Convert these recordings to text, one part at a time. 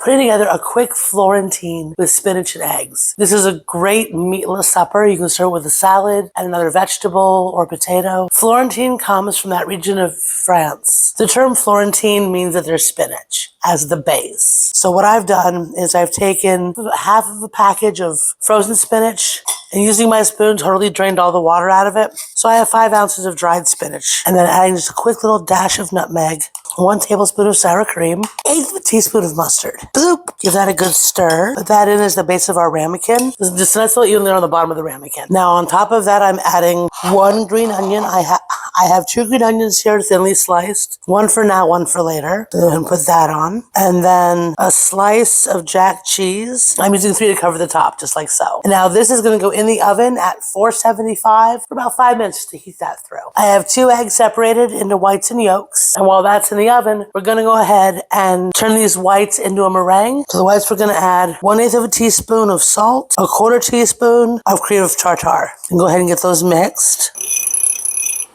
putting together a quick Florentine with spinach and eggs. This is a great meatless supper. You can serve it with a salad and another vegetable or potato. Florentine comes from that region of France. The term Florentine means that there's spinach as the base. So what I've done is I've taken half of a package of frozen spinach and using my spoon totally drained all the water out of it. So I have 5 ounces of dried spinach and then adding just a quick little dash of nutmeg, 1 tablespoon of sour cream, 1/8 teaspoon of mustard. Boop! Give that a good stir. Put that in as the base of our ramekin. Just nice little even there on the bottom of the ramekin. Now on top of that, I'm adding 1 green onion. I have 2 green onions here, thinly sliced. 1 for now, 1 for later. Go ahead and put that on. And then a slice of jack cheese. I'm using 3 to cover the top, just like so. And now this is going to go in the oven at 475 for about 5 minutes to heat that through. I have 2 eggs separated into whites and yolks. And while that's in the oven, we're going to go ahead and turn these whites into a meringue. To the whites, we're going to add 1/8 of a teaspoon of salt, 1/4 teaspoon of cream of tartar. And go ahead and get those mixed.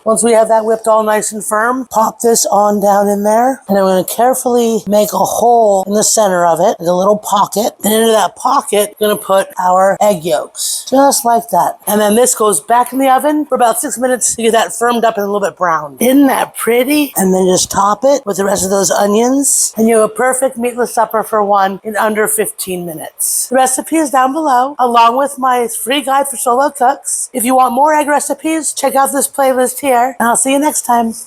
Once we have that whipped all nice and firm, pop this on down in there. And I'm going to carefully make a hole in the center of it, like a little pocket. And into that pocket, I'm going to put our egg yolks, just like that. And then this goes back in the oven for about 6 minutes to get that firmed up and a little bit brown. Isn't that pretty? And then just top it with the rest of those onions. And you have a perfect meatless supper for one in under 15 minutes. The recipe is down below, along with my free guide for solo cooks. If you want more egg recipes, check out this playlist here. And I'll see you next time.